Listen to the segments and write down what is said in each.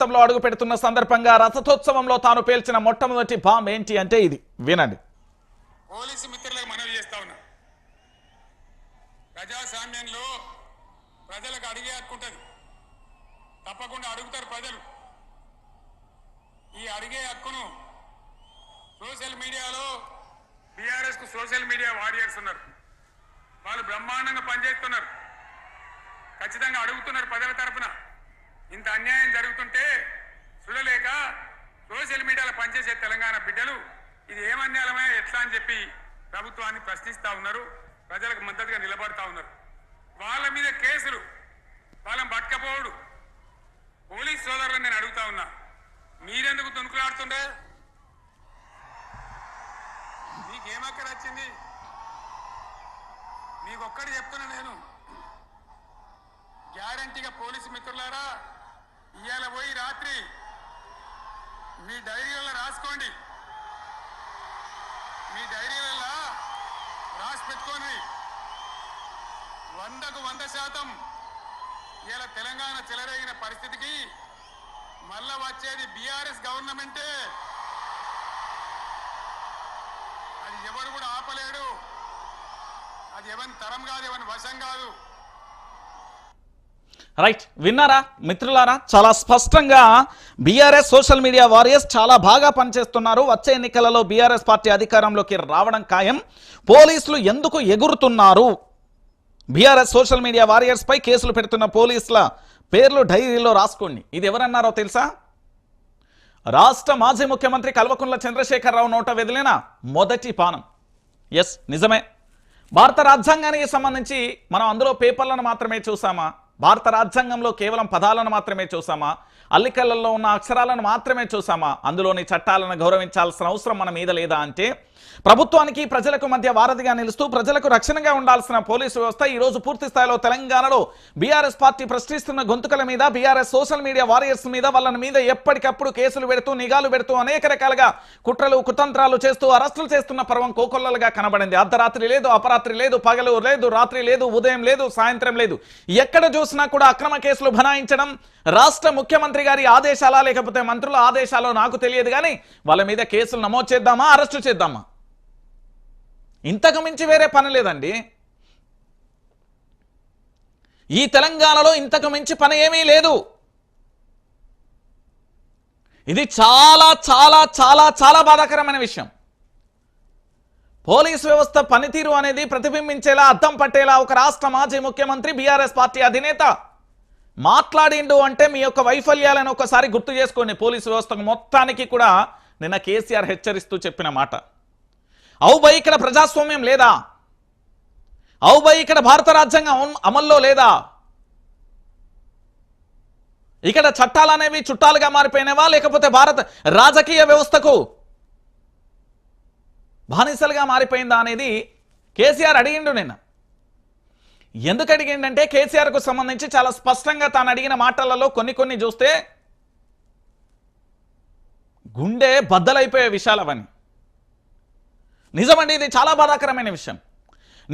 రాష్ట్రంలో అడుగు పెడుతున్న సందర్భంగా రథోత్సవంలో తాను పేల్చిన మొట్టమొదటి బాంబ్ ఏంటి అంటే ఇది వినండి. పోలీసు మిత్రులకు మనవి చేస్తా ఉన్నా, ప్రజాస్వామ్యంలో ప్రజలకు అడిగే హక్కు ఉంటుంది, తప్పకుండా అడుగుతారు ప్రజలు. ఈ అడిగే హక్కును సోషల్ మీడియాలో బీఆర్ఎస్ కు సోషల్ మీడియా వారియర్స్ ఉన్నారు, వాళ్ళు బ్రహ్మాండంగా పనిచేస్తున్నారు, ఖచ్చితంగా అడుగుతున్నారు ప్రజల తరఫున. ఇంత అన్యాయం జరుగుతుంటే చూడలేక సోషల్ మీడియాలో పనిచేసే తెలంగాణ బిడ్డలు ఇది ఏమన్యాయమే ఎట్లా అని చెప్పి ప్రభుత్వాన్ని ప్రశ్నిస్తూ ఉన్నారు, ప్రజలకు మద్దతుగా నిలబడతా ఉన్నారు. వాళ్ళ మీద కేసులు, వాళ్ళని పట్టుకపోవడు. పోలీస్ సోదరులను నేను అడుగుతా ఉన్నా, మీరెందుకు తుణుకులాడుతుండే? మీకేమక్కడ వచ్చింది? మీకొక్కటి చెప్తున్నా నేను, గ్యారంటీగా పోలీసు మిత్రులారా, ఇవాళ పోయి రాత్రి మీ డైరీలలో రాసుకోండి, మీ డైరీలలో రాసి పెట్టుకోండి. 100కు 100% ఇలా తెలంగాణ చెలరేగిన పరిస్థితికి మళ్ళా వచ్చేది బీఆర్ఎస్ గవర్నమెంటే. అది ఎవరు కూడా ఆపలేడు, అది ఎవరి తరం కాదు, ఎవరి వశం కాదు. రైట్, విన్నారా మిత్రులారా? చాలా స్పష్టంగా బీఆర్ఎస్ సోషల్ మీడియా వారియర్స్ చాలా బాగా పనిచేస్తున్నారు. వచ్చే ఎన్నికలలో బీఆర్ఎస్ పార్టీ అధికారంలోకి రావడం ఖాయం. పోలీసులు ఎందుకు ఎగురుతున్నారు? బీఆర్ఎస్ సోషల్ మీడియా వారియర్స్ పై కేసులు పెడుతున్న పోలీసుల పేర్లు డైరీలో రాసుకోండి. ఇది ఎవరన్నారో తెలుసా? రాష్ట్ర మాజీ ముఖ్యమంత్రి కల్వకుంట్ల చంద్రశేఖరరావు నోట వెదిలిన మొదటి పానం. ఎస్, నిజమే. భారత రాజ్యాంగానికి సంబంధించి మనం అందులో పేపర్లను మాత్రమే చూసామా? భారత రాజ్యాంగంలో కేవలం పదాలను మాత్రమే చూసామా? అల్లికలలో ఉన్న అక్షరాలను మాత్రమే చూసామా? అందులోని చట్టాలను గౌరవించాల్సిన అవసరం మన మీద లేదా అంటే, ప్రభుత్వానికి ప్రజలకు మధ్య వారధిగా నిలుస్తూ ప్రజలకు రక్షణగా ఉండాల్సిన పోలీసు వ్యవస్థ ఈరోజు పూర్తి స్థాయిలో తెలంగాణలో బీఆర్ఎస్ పార్టీ ప్రశ్నిస్తున్న గొంతుకల మీద, బీఆర్ఎస్ సోషల్ మీడియా వారియర్స్ మీద, వాళ్ళ మీద ఎప్పటికప్పుడు కేసులు పెడుతూ, నిఘాలు పెడుతూ, అనేక రకాలుగా కుట్రలు కుతంత్రాలు చేస్తూ అరెస్టులు చేస్తున్న పర్వం కోకొల్లలుగా కనబడింది. అర్ధరాత్రి లేదు, అపరాత్రి లేదు, పగలు లేదు, రాత్రి లేదు, ఉదయం లేదు, సాయంత్రం లేదు, ఎక్కడ చూసినా కూడా అక్రమ కేసులు బనాయించడం. రాష్ట్ర ముఖ్యమంత్రి గారి ఆదేశాలా లేకపోతే మంత్రుల ఆదేశాలో నాకు తెలియదు, కానీ వాళ్ళ మీద కేసులు నమోదు చేద్దామా, అరెస్టు చేద్దామా, ఇంతకు మించి వేరే పని లేదండి. ఈ తెలంగాణలో ఇంతకు మించి పని ఏమీ లేదు. ఇది చాలా చాలా చాలా చాలా బాధాకరమైన విషయం. పోలీసు వ్యవస్థ పనితీరు అనేది ప్రతిబింబించేలా, అద్దం పట్టేలా ఒక రాష్ట్ర మాజీ ముఖ్యమంత్రి, బీఆర్ఎస్ పార్టీ అధినేత మాట్లాడిండు అంటే మీ యొక్క వైఫల్యాలను ఒకసారి గుర్తు చేసుకోండి. పోలీసు వ్యవస్థకు మొత్తానికి కూడా నిన్న కేసీఆర్ హెచ్చరిస్తూ చెప్పిన మాట, ఔబై ఇక్కడ ప్రజాస్వామ్యం లేదా? ఔబై ఇక్కడ భారత రాజ్యాంగం అమల్లో లేదా? ఇక్కడ చట్టాలు అనేవి చుట్టాలుగా మారిపోయినవా లేకపోతే భారత రాజకీయ వ్యవస్థకు బానిసలుగా మారిపోయిందా అనేది కేసీఆర్ అడిగిండు నిన్న. ఎందుకు అడిగిండంటే, కేసీఆర్కు సంబంధించి చాలా స్పష్టంగా తాను అడిగిన మాటలలో కొన్ని చూస్తే గుండె బద్దలైపోయే విషయాలు అవన్నీ. నిజమండి, ఇది చాలా బాధాకరమైన విషయం.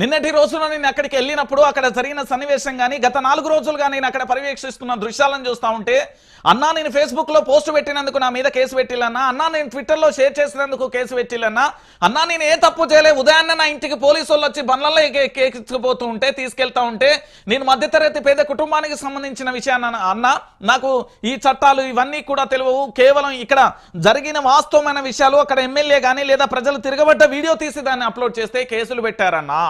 నిన్నటి రోజున నేను అక్కడికి వెళ్ళినప్పుడు అక్కడ జరిగిన సన్నివేశం కానీ, గత 4 రోజులుగా నేను అక్కడ పర్యవేక్షిస్తున్న దృశ్యాలను చూస్తూ ఉంటే, అన్నా నేను ఫేస్బుక్లో పోస్ట్ పెట్టినందుకు నా మీద కేసు పెట్టిల్లన్నా, అన్నా నేను ట్విట్టర్లో షేర్ చేసినందుకు కేసు పెట్టిల్లన్నా, అన్నా నేను ఏ తప్పు చేయలే, ఉదయాన్నే నా ఇంటికి పోలీసు వాళ్ళు వచ్చి బండ్లలో ఎక్కిపోతూ ఉంటే, తీసుకెళ్తా ఉంటే, నేను మధ్యతరగతి పేద కుటుంబానికి సంబంధించిన విషయాన్ని అన్నా, నాకు ఈ చట్టాలు ఇవన్నీ కూడా తెలియవు, కేవలం ఇక్కడ జరిగిన వాస్తవమైన విషయాలు, అక్కడ ఎమ్మెల్యే కానీ లేదా ప్రజలు తిరగబడ్డ వీడియో తీసి దాన్ని అప్లోడ్ చేస్తే కేసులు పెట్టారన్నా.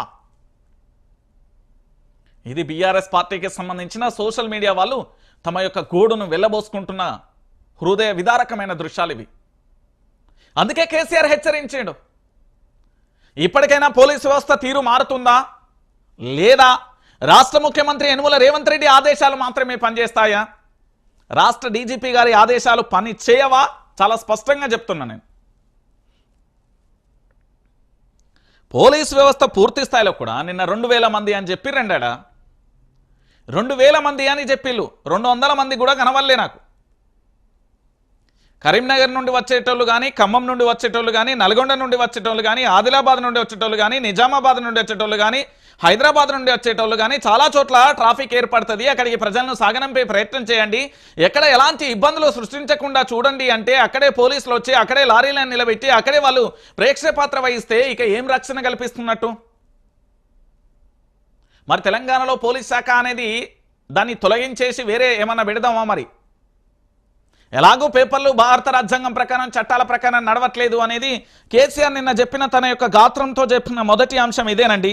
ఇది బీఆర్ఎస్ పార్టీకి సంబంధించిన సోషల్ మీడియా వాళ్ళు తమ యొక్క గోడును వెళ్ళబోసుకుంటున్న హృదయ విదారకమైన దృశ్యాలు ఇవి. అందుకే కేసీఆర్ హెచ్చరించాడు, ఇప్పటికైనా పోలీసు వ్యవస్థ తీరు మారుతుందా లేదా? రాష్ట్ర ముఖ్యమంత్రి యనుమల రేవంత్ రెడ్డి ఆదేశాలు మాత్రమే పనిచేస్తాయా? రాష్ట్ర డీజీపీ గారి ఆదేశాలు పని చేయవా? చాలా స్పష్టంగా చెప్తున్నా నేను. పోలీసు వ్యవస్థ పూర్తి స్థాయిలో కూడా నిన్న 2000 మంది అని చెప్పిర్రండా, 2000 మంది అని చెప్పిళ్ళు. 200 మంది కూడా కనవల్లే నాకు. కరీంనగర్ నుండి వచ్చేటోళ్ళు కానీ, ఖమ్మం నుండి వచ్చేటోళ్ళు కానీ, నల్గొండ నుండి వచ్చేటోళ్ళు కానీ, ఆదిలాబాద్ నుండి వచ్చేటోళ్ళు కానీ, నిజామాబాద్ నుండి వచ్చేటోళ్ళు కానీ, హైదరాబాద్ నుండి వచ్చేటోళ్ళు కానీ చాలా చోట్ల ట్రాఫిక్ ఏర్పడుతుంది, అక్కడికి ప్రజలను సాగనంపే ప్రయత్నం చేయండి, ఎక్కడ ఎలాంటి ఇబ్బందులు సృష్టించకుండా చూడండి అంటే అక్కడే పోలీసులు వచ్చి అక్కడే లారీలను నిలబెట్టి అక్కడే వాళ్ళు ప్రేక్షక పాత్ర వహిస్తే ఇక ఏం రక్షణ కల్పిస్తున్నట్టు? మరి తెలంగాణలో పోలీస్ శాఖ అనేది దాన్ని తొలగించేసి వేరే ఏమన్నా పెడదామా? మరి ఎలాగో పేపర్లు భారత రాజ్యాంగం ప్రకారం చట్టాల ప్రకారం నడవట్లేదు అనేది కేసీఆర్ నిన్న చెప్పిన తన యొక్క గాత్రంతో చెప్పిన మొదటి అంశం ఇదేనండి.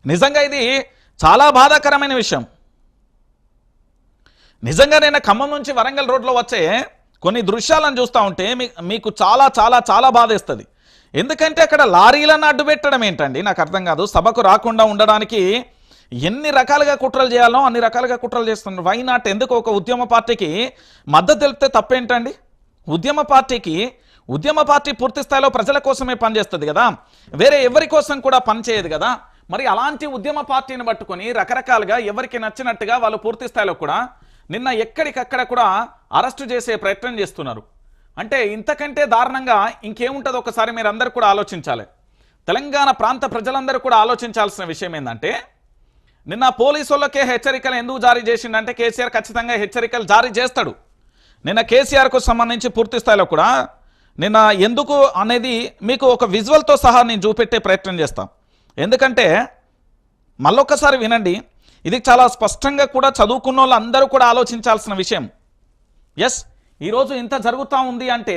నిజంగా ఇది చాలా బాధాకరమైన విషయం. నిజంగా నేను ఖమ్మం నుంచి వరంగల్ రోడ్లో వచ్చే కొన్ని దృశ్యాలను చూస్తూ ఉంటే మీకు చాలా చాలా చాలా బాధేస్తుంది. ఎందుకంటే అక్కడ లారీలను అడ్డుపెట్టడం ఏంటండి నాకు అర్థం కాదు. సభకు రాకుండా ఉండడానికి ఎన్ని రకాలుగా కుట్రలు చేయాలో అన్ని రకాలుగా కుట్రలు చేస్తున్నారు. Why not? ఎందుకు ఒక ఉద్యమ పార్టీకి మద్దతు తెలిపితే తప్పేంటండి? ఉద్యమ పార్టీ పూర్తి స్థాయిలో ప్రజల కోసమే పనిచేస్తుంది కదా, వేరే ఎవరి కోసం కూడా పనిచేయదు కదా. మరి అలాంటి ఉద్యమ పార్టీని పట్టుకొని రకరకాలుగా ఎవరికి నచ్చినట్టుగా వాళ్ళు పూర్తి స్థాయిలో కూడా నిన్న ఎక్కడికక్కడ కూడా అరెస్టు చేసే ప్రయత్నం చేస్తున్నారు. అంటే ఇంతకంటే దారుణంగా ఇంకేముంటుందో ఒకసారి మీరు అందరూ కూడా ఆలోచించాలి. తెలంగాణ ప్రాంత ప్రజలందరూ కూడా ఆలోచించాల్సిన విషయం ఏంటంటే, నిన్న పోలీసులకే హెచ్చరికలు ఎందుకు జారీ చేసిండంటే కేసీఆర్ ఖచ్చితంగా హెచ్చరికలు జారీ చేస్తాడు. నిన్న కేసీఆర్కు సంబంధించి పూర్తి స్థాయిలో కూడా నిన్న ఎందుకు అనేది మీకు ఒక విజువల్తో సహా నేను చూపెట్టే ప్రయత్నం చేస్తాను. ఎందుకంటే మళ్ళొక్కసారి వినండి, ఇది చాలా స్పష్టంగా కూడా చదువుకున్న వాళ్ళు అందరూ కూడా ఆలోచించాల్సిన విషయం. ఎస్, ఈరోజు ఇంత జరుగుతూ ఉంది అంటే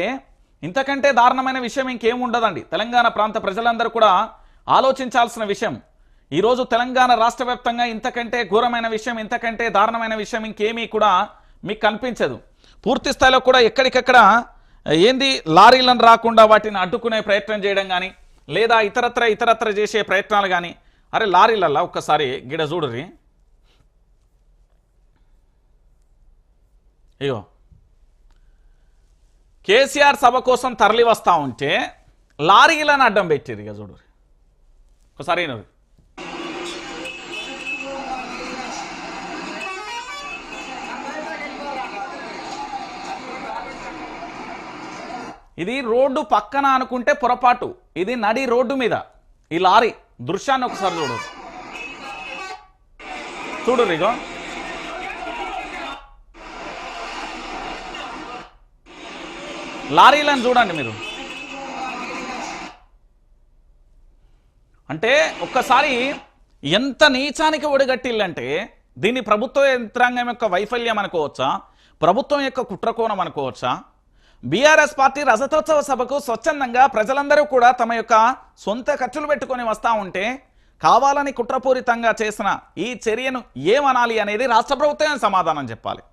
ఇంతకంటే దారుణమైన విషయం ఇంకేముండదండి. తెలంగాణ ప్రాంత ప్రజలందరూ కూడా ఆలోచించాల్సిన విషయం. ఈరోజు తెలంగాణ రాష్ట్ర వ్యాప్తంగా ఇంతకంటే ఘోరమైన విషయం, ఇంతకంటే దారుణమైన విషయం ఇంకేమీ కూడా మీకు కనిపించదు. పూర్తి స్థాయిలో కూడా ఎక్కడికక్కడ ఏంది లారీలను రాకుండా వాటిని అడ్డుకునే ప్రయత్నం చేయడం కానీ, లేదా ఇతరత్ర చేసే ప్రయత్నాలు కానీ. అరే లారీలల్లా ఒక్కసారి గిడ చూడుర్రి, ఇగో కేసీఆర్ సభ కోసం తరలి వస్తూ ఉంటే లారీలను అడ్డం పెట్టిరు. ఇక చూడు ఒకసారి. ఇది రోడ్డు పక్కన అనుకుంటే పొరపాటు, ఇది నడి రోడ్డు మీద ఈ లారీ దృశ్యాన్ని ఒకసారి చూడు రిగో. లారీలను చూడండి మీరు. అంటే ఒక్కసారి ఎంత నీచానికి ఒడిగట్టిల్లంటే దీన్ని ప్రభుత్వ యంత్రాంగం యొక్క వైఫల్యం అనుకోవచ్చా, ప్రభుత్వం యొక్క కుట్రకోణం అనుకోవచ్చా? బీఆర్ఎస్ పార్టీ రజతోత్సవ సభకు స్వచ్ఛందంగా ప్రజలందరూ కూడా తమ యొక్క సొంత ఖర్చులు పెట్టుకొని వస్తూ ఉంటే కావాలని కుట్రపూరితంగా చేసిన ఈ చర్యను ఏమనాలి అనేది రాష్ట్ర ప్రభుత్వం సమాధానం చెప్పాలి.